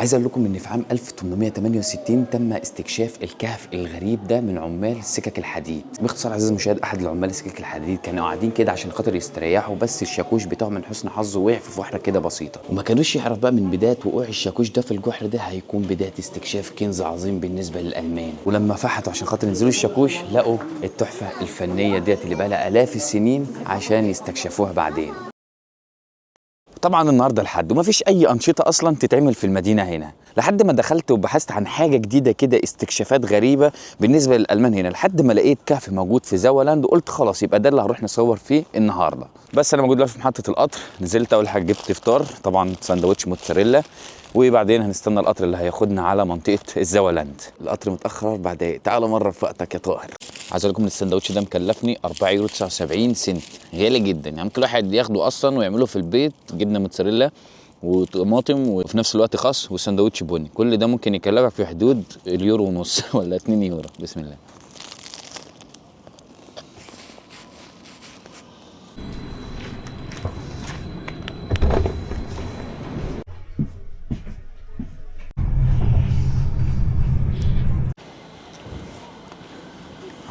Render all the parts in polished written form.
عايز اقول لكم ان في عام 1868 تم استكشاف الكهف الغريب ده من عمال سكك الحديد. باختصار عزيزي المشاهد، احد العمال سكك الحديد كانوا قاعدين كده عشان خاطر يستريحوا، بس الشاكوش بتاعهم من حسن حظه وقع في فحره كده بسيطه، وما كانوش يعرف بقى من بدايه وقوع الشاكوش ده في الجحر ده هيكون بدايه استكشاف كنز عظيم بالنسبه للالمان. ولما فحطوا عشان خاطر ينزلوا الشاكوش لقوا التحفه الفنيه ديت اللي بقى لها الاف السنين عشان يستكشفوها بعدين. طبعا النهارده الحد ومفيش اي انشطه اصلا تتعمل في المدينه هنا، لحد ما دخلت وبحثت عن حاجه جديده كده، استكشافات غريبه بالنسبه للالمان هنا، لحد ما لقيت كهف موجود في زاولاند وقلت خلاص يبقى ده اللي هنروح نصور فيه النهارده. بس انا موجود دلوقتي في محطه القطر، نزلت اول حاجه جبت فطار، طبعا ساندوتش موتزاريلا، وبعدين هنستنى القطر اللي هياخدنا على منطقه الزاولاند. القطر متاخر 4 دقايق، تعالوا مره في وقتك يا طاهر. عايز اقول لكم ان السندوتش ده مكلفني 4 يورو 79 سنت، غالي جدا، يعني ممكن الواحد ياخده اصلا ويعمله في البيت، جبنه موتزاريلا وطماطم وفي نفس الوقت خس وسندوتش بني، كل ده ممكن يكلفك في حدود اليورو ونص ولا 2 يورو. بسم الله.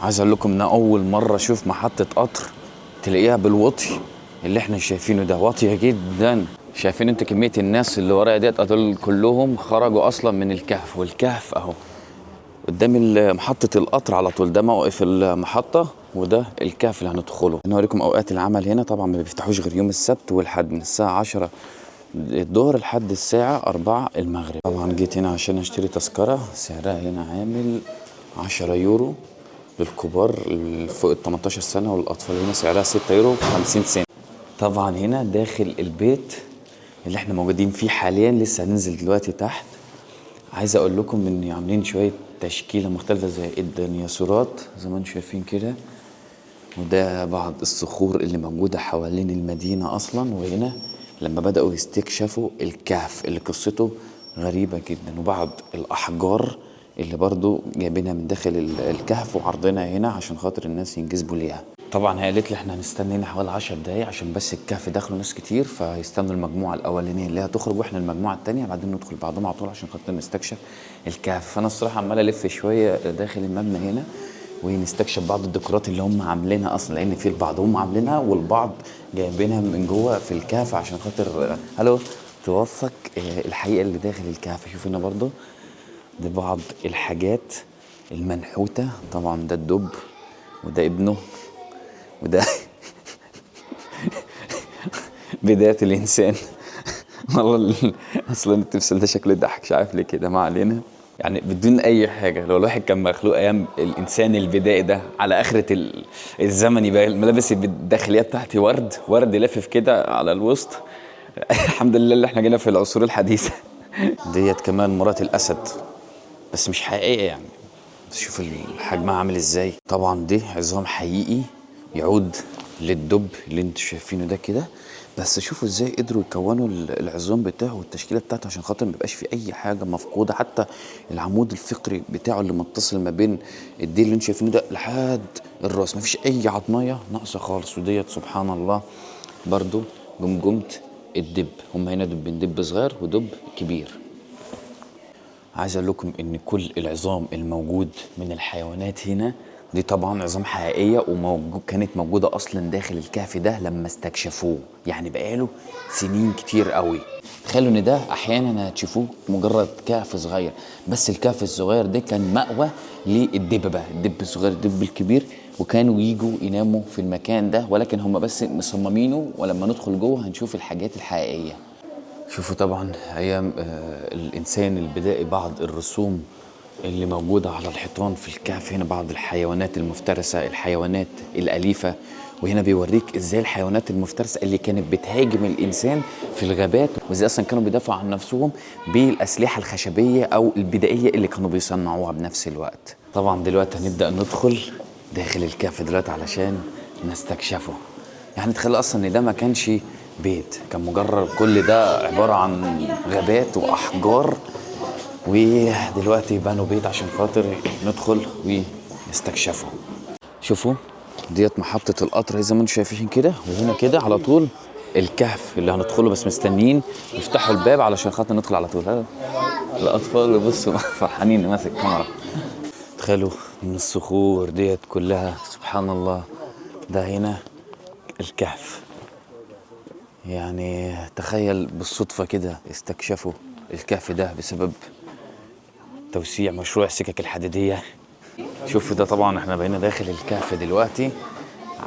عايز اقول لكم ان اول مره اشوف محطه قطر تلاقيها بالوطي اللي احنا شايفينه ده، واطيه جدا. شايفين انتوا كميه الناس اللي ورايا ديت؟ دول كلهم خرجوا اصلا من الكهف، والكهف اهو قدام محطه القطر على طول، ده موقف المحطه وده الكهف اللي هندخله. انا هوريكم اوقات العمل هنا، طبعا ما بيفتحوش غير يوم السبت والحد من الساعه 10 الظهر لحد الساعه 4 المغرب. طبعا جيت هنا عشان اشتري تذكره، سعرها هنا عامل 10 يورو للكبار فوق ال 18 سنه، والاطفال هنا سعرها 6 يورو 50 سنت. طبعا هنا داخل البيت اللي احنا موجودين فيه حاليا، لسه هننزل دلوقتي تحت. عايز اقول لكم ان عاملين شويه تشكيله مختلفه زي الديناصورات زي ما انتم شايفين كده، وده بعض الصخور اللي موجوده حوالين المدينه اصلا. وهنا لما بداوا يستكشفوا الكهف اللي قصته غريبه جدا، وبعض الاحجار اللي برضو جايبينها من داخل الكهف وعرضنا هنا عشان خاطر الناس ينجذبوا ليها. طبعا هي قالت لي احنا هنستنى هنا حوالي 10 دقايق عشان بس الكهف داخله ناس كتير، فيستنوا المجموعه الاولانيه اللي هتخرج واحنا المجموعه الثانيه، بعدين ندخل بعضهم على طول عشان خاطر نستكشف الكهف. فانا الصراحه عمال الف شويه داخل المبنى هنا ونستكشف بعض الديكورات اللي هم عاملينها اصلا، لان في البعض هم عاملينها والبعض جايبينها من جوه في الكهف عشان خاطر الو توثق الحقيقه اللي داخل الكهف. شوف هنا برضو دي بعض الحاجات المنحوته، طبعا ده الدب وده ابنه وده بداية الإنسان. والله أصلا التمثال ده شكله يضحك، مش عارف ليه كده، ما علينا. يعني بدون أي حاجة، لو الواحد كان مخلوق أيام الإنسان البدائي ده على آخرة الزمن، يبقى الملابس الداخلية بتاعتي ورد لافف كده على الوسط. الحمد لله اللي احنا جينا في العصور الحديثة. ديت كمان مرات الأسد، بس مش حقيقية يعني، بس شوف حجمها عامل ازاي. طبعا دي عظام حقيقي يعود للدب اللي انتوا شايفينه ده كده، بس شوفوا ازاي قدروا يكونوا العظام بتاعه والتشكيله بتاعته عشان خاطر ما يبقاش في اي حاجه مفقوده، حتى العمود الفقري بتاعه اللي متصل ما بين الديل اللي انتوا شايفينه ده لحد الراس، ما فيش اي عظميه ناقصه خالص. وديت سبحان الله برضو جمجمه الدب، هم هنا دبين، دب صغير ودب كبير. عايز اقول لكم ان كل العظام الموجود من الحيوانات هنا دي طبعا عظام حقيقيه، كانت موجوده اصلا داخل الكهف ده لما استكشفوه، يعني بقاله سنين كتير قوي. تخيلوا ان ده احيانا هتشوفوه مجرد كهف صغير، بس الكهف الصغير ده كان مأوى للدب بقى، الدب الصغير الدب الكبير، وكانوا يجوا يناموا في المكان ده، ولكن هم بس مصممينه، ولما ندخل جوه هنشوف الحاجات الحقيقيه. شوفوا طبعا ايام الانسان البدائي بعض الرسوم اللي موجودة على الحيطان في الكهف هنا، بعض الحيوانات المفترسة، الحيوانات الأليفة. وهنا بيوريك ازاي الحيوانات المفترسة اللي كانت بتهاجم الإنسان في الغابات، وازاي أصلا كانوا بيدافعوا عن نفسهم بالأسلحة الخشبية أو البدائية اللي كانوا بيصنعوها بنفس الوقت. طبعا دلوقتي هنبدأ ندخل داخل الكهف دلوقتي علشان نستكشفه. يعني تخيل أصلا إن ده ما كانش بيت، كان مجرد كل ده عبارة عن غابات وأحجار، ودلوقتي بنوا بيت عشان خاطر ندخل ونستكشفه. شوفوا ديت محطة القطر زي ما انتم شايفين كده، وهنا كده على طول الكهف اللي هندخله، بس مستنيين يفتحوا الباب علشان خاطر ندخل على طول. الاطفال اللي بصوا فرحانين ماسك كاميرا. تخيلوا ان الصخور ديت كلها سبحان الله، ده هنا الكهف. يعني تخيل بالصدفة كده استكشفوا الكهف ده بسبب توسيع مشروع السكك الحديدية. شوفوا ده طبعا احنا بقينا داخل الكهف دلوقتي.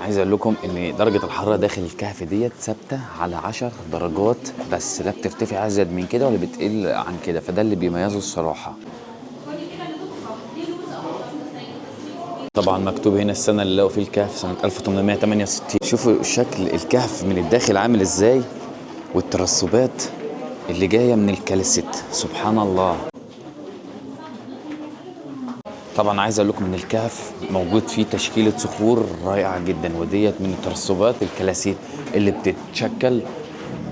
عايز اقول لكم ان درجة الحرارة داخل الكهف ديت ثابتة على 10 درجات بس، لا بترتفع ازيد من كده ولا بتقل عن كده، فده اللي بيميزه الصراحة. طبعا مكتوب هنا السنة اللي لقوا فيه الكهف سنة 1868. شوفوا شكل الكهف من الداخل عامل ازاي، والترسبات اللي جاية من الكاليست سبحان الله. طبعا عايز اقول لكم ان الكهف موجود فيه تشكيلة صخور رائعة جدا، وديت من الترسبات الكلاسيت اللي بتتشكل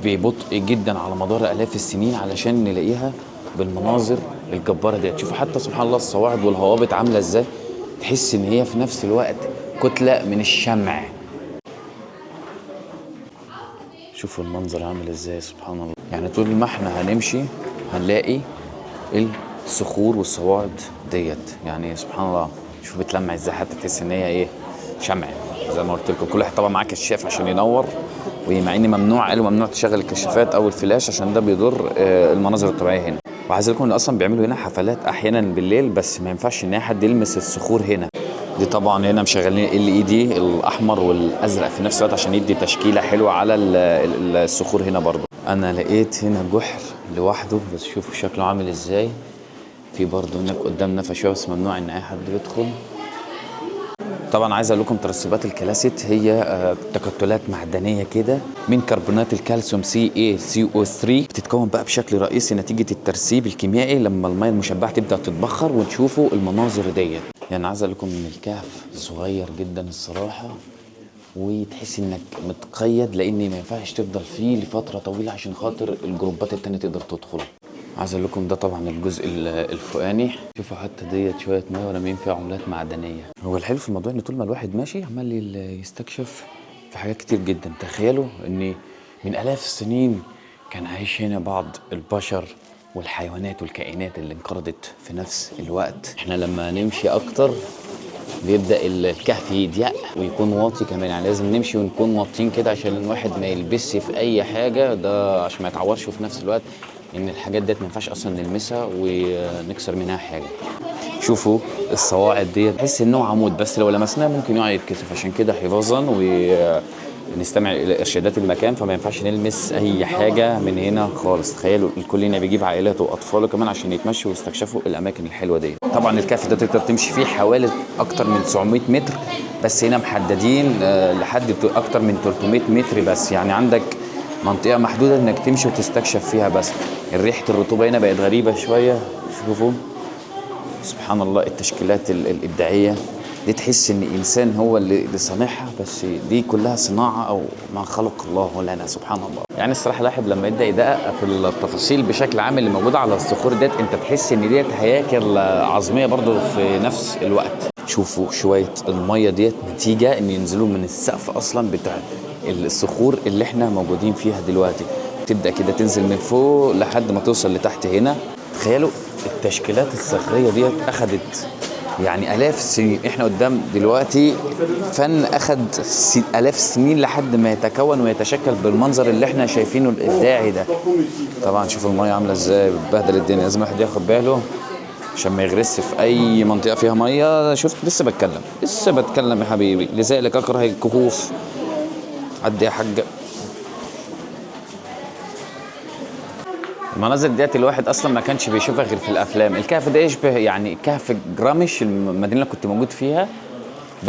ببطء جدا على مدار الاف السنين علشان نلاقيها بالمناظر الجبارة ديت. شوفوا حتى سبحان الله الصواعد والهوابط عاملة ازاي، تحس ان هي في نفس الوقت كتلة من الشمع. شوفوا المنظر عامل ازاي سبحان الله. يعني طول ما احنا هنمشي هنلاقي الصخور والصواعد ديت، يعني سبحان الله. شوف بتلمع ازاي، حتى تحس ان هي ايه، شمع. زي ما قلت لكم كل واحد طبعا معاه كشاف عشان ينور، ومع ان ممنوع، قالوا ممنوع تشغل الكشافات او الفلاش عشان ده بيضر المناظر الطبيعيه هنا. وعايز اقول لكم ان اصلا بيعملوا هنا حفلات احيانا بالليل، بس ما ينفعش ان اي حد يلمس الصخور هنا. دي طبعا هنا مشغلين LED الاحمر والازرق في نفس الوقت عشان يدي تشكيله حلوه على الصخور هنا برضو. انا لقيت هنا جحر لوحده، بس شوفوا شكله عامل ازاي. في برضو هناك قدامنا فشوش، بس ممنوع ان اي حد يدخل. طبعا عايز اقول لكم ترسبات الكلاسيت هي تكتلات معدنيه كده من كربونات الكالسيوم CaCO3، بتتكون بقى بشكل رئيسي نتيجه الترسيب الكيميائي لما الميه المشبعه تبدا تتبخر وتشوفوا المناظر ديت. يعني عايز اقول لكم ان الكهف صغير جدا الصراحه، وتحس انك متقيد لان ما ينفعش تفضل فيه لفتره طويله عشان خاطر الجروبات التانيه تقدر تدخل. عايز اقول لكم ده طبعا الجزء الفوقاني. شوفوا حتى ديت شويه ميه ورامين فيها عملات معدنيه. هو الحلو في الموضوع ان طول ما الواحد ماشي عمال يستكشف في حاجات كتير جدا. تخيلوا ان من الاف السنين كان عايش هنا بعض البشر والحيوانات والكائنات اللي انقرضت في نفس الوقت. احنا لما نمشي اكتر بيبدا الكهف يضيق ويكون واطي كمان، يعني لازم نمشي ونكون واطيين كده عشان الواحد ما يلبسش في اي حاجه، ده عشان ما يتعورش. وفي نفس الوقت ان الحاجات ديت ما ينفعش اصلا نلمسها ونكسر منها حاجه. شوفوا الصواعد ديت، تحس انه عمود بس لو لمسناه ممكن يقع يتكسف، عشان كده حفاظا ونستمع الى ارشادات المكان فما ينفعش نلمس اي حاجه من هنا خالص. تخيلوا الكل هنا بيجيب عائلاته واطفاله كمان عشان يتمشوا ويستكشفوا الاماكن الحلوه دي. طبعا الكهف ده تقدر تمشي فيه حوالي اكتر من 900 متر، بس هنا محددين لحد اكتر من 300 متر بس، يعني عندك منطقه محدوده انك تمشي وتستكشف فيها. بس ريحه الرطوبه هنا بقت غريبه شويه. شوفوا سبحان الله التشكيلات الابداعيه دي، تحس ان انسان هو اللي صانعها، بس دي كلها صناعه او ما خلق الله لنا سبحان الله. يعني الصراحه الواحد لما يبدا يدقق في التفاصيل بشكل عام اللي موجوده على الصخور ديت، انت تحس ان ديت هياكل عظميه برضو في نفس الوقت. شوفوا شويه الميه ديت نتيجه ان ينزلوا من السقف اصلا بتاع الصخور اللي احنا موجودين فيها دلوقتي، تبدا كده تنزل من فوق لحد ما توصل لتحت هنا. تخيلوا التشكيلات الصخريه ديت اخذت يعني آلاف السنين. احنا قدام دلوقتي فن أخد آلاف السنين لحد ما يتكون ويتشكل بالمنظر اللي احنا شايفينه الإبداعي ده. طبعا شوفوا المية عاملة ازاي، بتبهدل الدنيا، لازم الواحد ياخد باله عشان ما يغرس في أي منطقة فيها مية. شفت لسه بتكلم يا حبيبي، لذلك أكره الكهوف. عدي يا حاج. المناظر ديت الواحد اصلا ما كانش بيشوفها غير في الافلام. الكهف ده يشبه يعني كهف جرامش المدينه اللي كنت موجود فيها،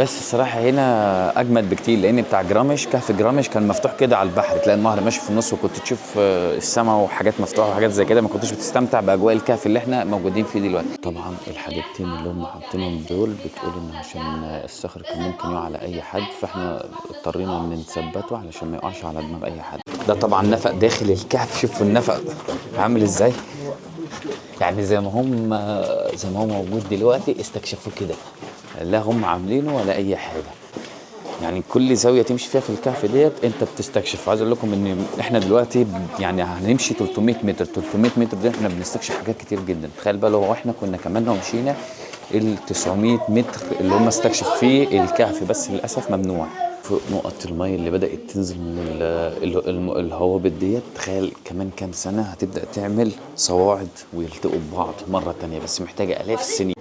بس الصراحه هنا اجمد بكتير، لان بتاع جرامش كهف جرامش كان مفتوح كده على البحر، تلاقي النهر ماشي في النص وكنت تشوف السماء وحاجات مفتوحه وحاجات زي كده، ما كنتش بتستمتع باجواء الكهف اللي احنا موجودين فيه دلوقتي. طبعا الحاجتين اللي هم حاطينهم دول بتقول ان عشان الصخر كان ممكن يقع على اي حد، فاحنا اضطرينا ان نثبته علشان ما يقعش على دماغ اي حد. ده طبعا نفق داخل الكهف، شوفوا النفق عامل ازاي، يعني زي ما هو موجود دلوقتي استكشفوه كده، لا هم عاملينه ولا اي حاجه. يعني كل زاويه تمشي فيها في الكهف ديت انت بتستكشف. وعايز اقول لكم ان احنا دلوقتي يعني هنمشي 300 متر. 300 متر دي احنا بنستكشف حاجات كتير جدا. تخيل بقى لو احنا كنا كمان لو مشينا ال 900 متر اللي هم استكشف فيه الكهف، بس للاسف ممنوع. فوق نقط المية اللي بدأت تنزل من الهوابت ديت، تخيل كمان كام سنة هتبدأ تعمل صواعد ويلتقوا ببعض مرة تانية، بس محتاجة آلاف السنين.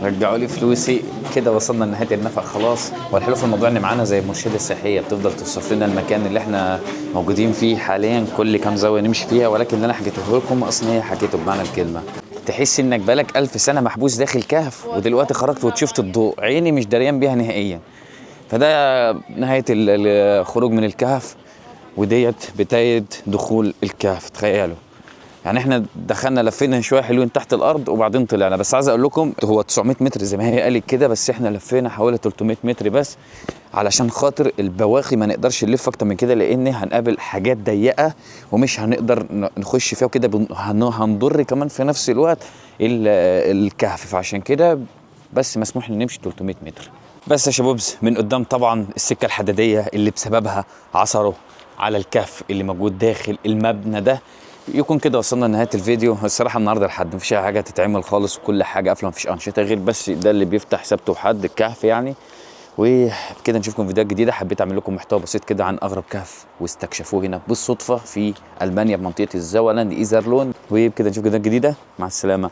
رجعوا لي فلوسي. كده وصلنا لنهايه النفق خلاص. والحلو في الموضوع ان معانا زي مرشده سياحيه بتفضل توصف لنا المكان اللي احنا موجودين فيه حاليا، كل كام زاويه نمشي فيها. ولكن اللي انا حكيته لكم اصلا هي حكيته بمعنى الكلمه. تحس انك بالك 1000 سنه محبوس داخل كهف، ودلوقتي خرجت وشفت الضوء، عيني مش دريان بيها نهائيا. فده نهايه الخروج من الكهف، وديت بدايه دخول الكهف. تخيلوا يعني احنا دخلنا لفينا شويه حلوين تحت الارض وبعدين طلعنا. بس عايز اقول لكم هو 900 متر زي ما هي قالت كده، بس احنا لفينا حوالي 300 متر بس، علشان خاطر البواقي ما نقدرش نلف اكتر من كده، لان هنقابل حاجات ضيقه ومش هنقدر نخش فيها وكده، هنضر كمان في نفس الوقت الكهف. فعشان كده بس مسموح لنا نمشي 300 متر بس يا شبابز. من قدام طبعا السكه الحديديه اللي بسببها عثروا على الكهف اللي موجود داخل المبنى ده. يكون كده وصلنا لنهايه الفيديو. الصراحه النهارده لحد مفيش اي حاجه تتعمل خالص، وكل حاجه قافله، مفيش انشطه غير بس ده اللي بيفتح سبت وحد الكهف يعني. وكده نشوفكم فيديوهات جديده. حبيت اعمل لكم محتوى بسيط كده عن اغرب كهف واستكشفوه هنا بالصدفه في المانيا بمنطقه الزوالاند ايزرلون. وبكده نشوف فيديوهات جديده. مع السلامه.